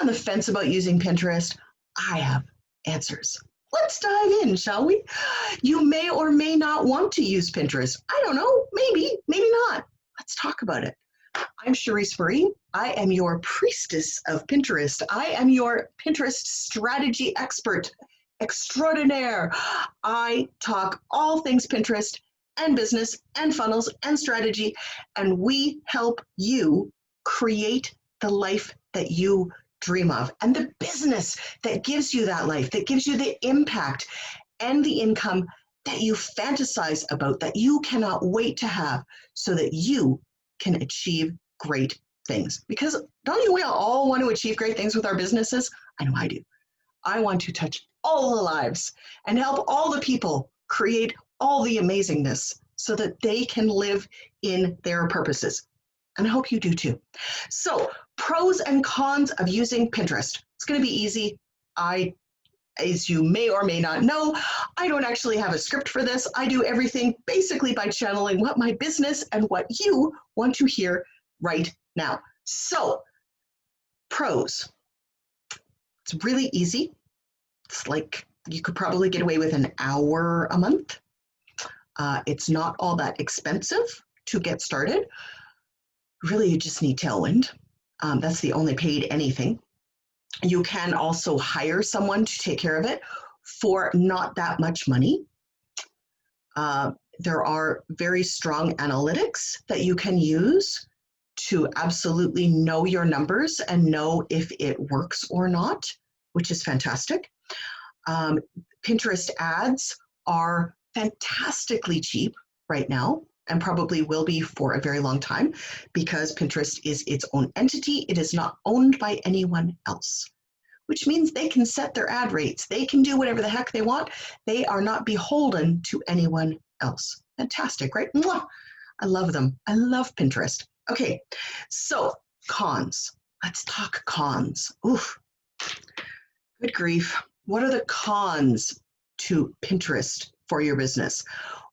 on the fence about using Pinterest, I have answers. Let's dive in, shall we? You may or may not want to use Pinterest. I don't know, maybe, maybe not. Let's talk about it. I'm Cherise Marie. I am your priestess of Pinterest. I am your Pinterest strategy expert extraordinaire. I talk all things Pinterest and business and funnels and strategy, and we help you create the life that you dream of and the business that gives you that life, that gives you the impact and the income that you fantasize about, that you cannot wait to have so that you can achieve great things. Because don't we all want to achieve great things with our businesses? I know I do. I want to touch all the lives and help all the people create all the amazingness so that they can live in their purposes. And I hope you do too. So, pros and cons of using Pinterest. It's going to be easy. As you may or may not know, I don't actually have a script for this. I do everything basically by channeling what my business and what you want to hear right now. So, pros. It's really easy. It's like you could probably get away with an hour a month. It's not all that expensive to get started. Really, you just need Tailwind. That's the only paid anything. You can also hire someone to take care of it for not that much money. There are very strong analytics that you can use to absolutely know your numbers and know if it works or not, which is fantastic. Pinterest ads are fantastically cheap right now and probably will be for a very long time because Pinterest is its own entity. It is not owned by anyone else, which means they can set their ad rates. They can do whatever the heck they want. They are not beholden to anyone else. Fantastic, right? Mwah! I love them. I love Pinterest. Okay, so cons. Let's talk cons. Oof. Good grief. What are the cons to Pinterest for your business?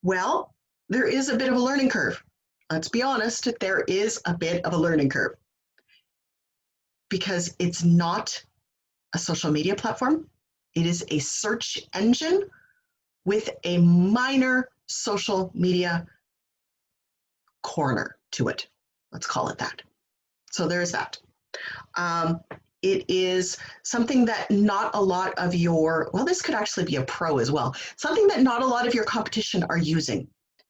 Well, there is a bit of a learning curve. Let's be honest, there is a bit of a learning curve because it's not a social media platform. It is a search engine with a minor social media corner to it. Let's call it that. So there's that. It is something that not a lot of this could actually be a pro as well, something that not a lot of your competition are using.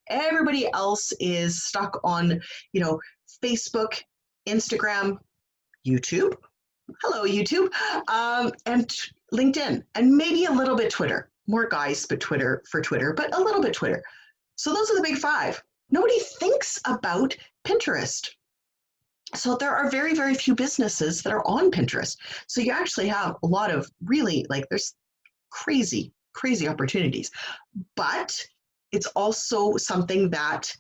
Everybody else is stuck on, Facebook, Instagram, YouTube. Hello, YouTube, and LinkedIn, and maybe a little bit Twitter. More guys, but Twitter, but a little bit Twitter. So those are the big five. Nobody thinks about Pinterest. So there are very, very few businesses that are on Pinterest. So you actually have a lot of really, there's crazy, crazy opportunities. But it's also something that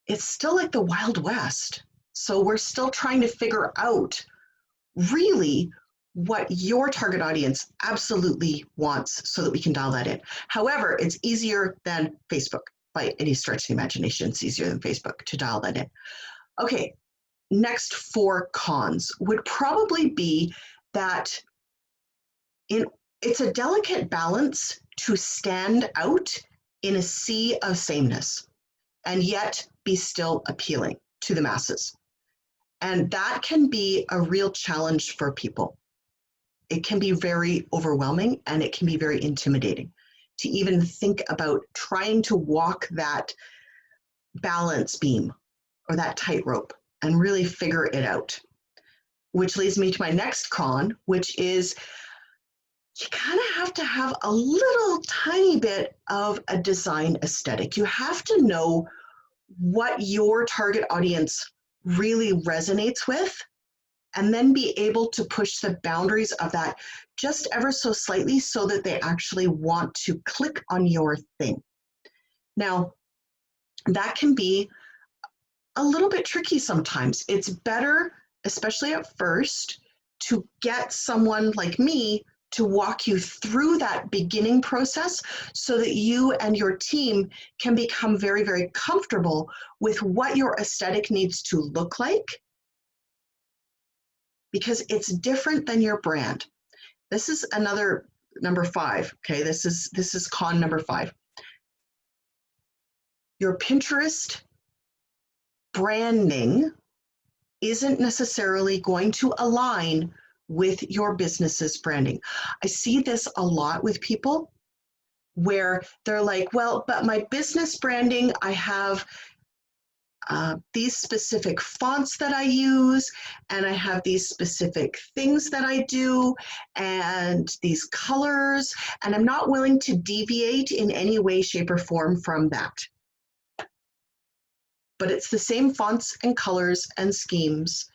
it's still like the Wild West. So we're still trying to figure out really what your target audience absolutely wants so that we can dial that in. However, it's easier than Facebook by any stretch of the imagination. It's easier than Facebook to dial that in. Okay, next 4 cons would probably be that it's a delicate balance to stand out in a sea of sameness and yet be still appealing to the masses. And that can be a real challenge for people. It can be very overwhelming and it can be very intimidating to even think about trying to walk that balance beam or that tightrope and really figure it out. Which leads me to my next con, which is you kind of have to have a little tiny bit of a design aesthetic. You have to know what your target audience really resonates with, and then be able to push the boundaries of that just ever so slightly so that they actually want to click on your thing. Now, that can be a little bit tricky sometimes. It's better, especially at first, to get someone like me to walk you through that beginning process so that you and your team can become very, very comfortable with what your aesthetic needs to look like because it's different than your brand. This is another number 5. Okay, this is con number 5. Your Pinterest branding isn't necessarily going to align with your business's branding. I see this a lot with people where they're like, well, but my business branding, I have these specific fonts that I use, and I have these specific things that I do, and these colors, and I'm not willing to deviate in any way, shape, or form from that. But it's the same fonts and colors and schemes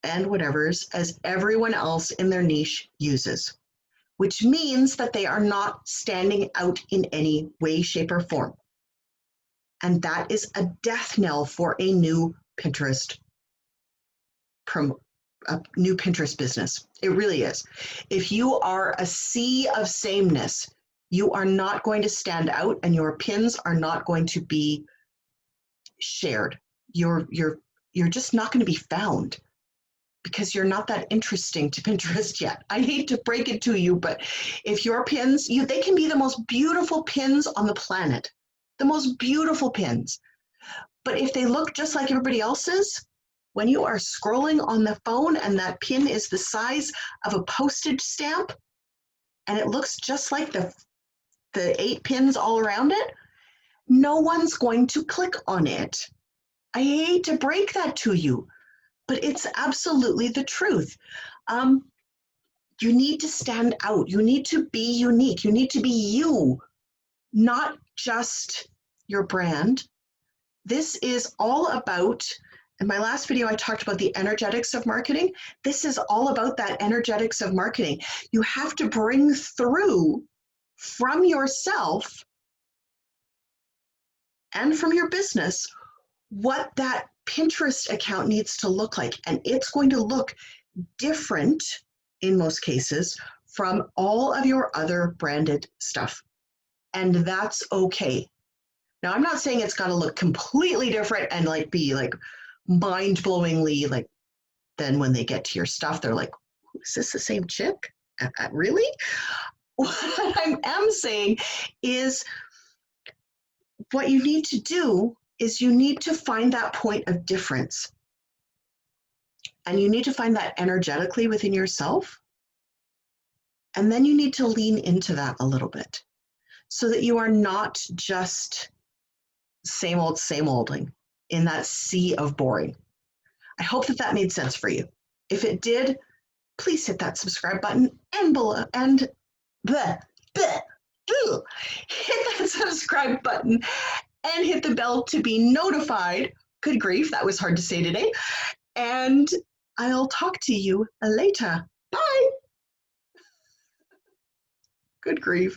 and whatevers as everyone else in their niche uses, which means that they are not standing out in any way, shape, or form. And that is a death knell for a new Pinterest business. It really is. If you are a sea of sameness, you are not going to stand out, and your pins are not going to be shared. You're just not going to be found because you're not that interesting to Pinterest yet. I hate to break it to you, but if your pins, they can be the most beautiful pins on the planet. The most beautiful pins. But if they look just like everybody else's, when you are scrolling on the phone and that pin is the size of a postage stamp and it looks just like the 8 pins all around it, no one's going to click on it. I hate to break that to you, but it's absolutely the truth. You need to stand out. You need to be unique. You need to be you, not just your brand. This is all about, in my last video, I talked about the energetics of marketing. This is all about that energetics of marketing. You have to bring through from yourself and from your business what that Pinterest account needs to look like. And it's going to look different in most cases from all of your other branded stuff. And that's okay. Now, I'm not saying it's got to look completely different and be mind-blowingly then when they get to your stuff, they're like, is this the same chick? Really? What I am saying is what you need to do is you need to find that point of difference. And you need to find that energetically within yourself. And then you need to lean into that a little bit so that you are not just same olding in that sea of boring. I hope that made sense for you. If it did, please hit that subscribe button and hit that subscribe button and hit the bell to be notified. Good grief, that was hard to say today. And I'll talk to you later. Bye. Good grief.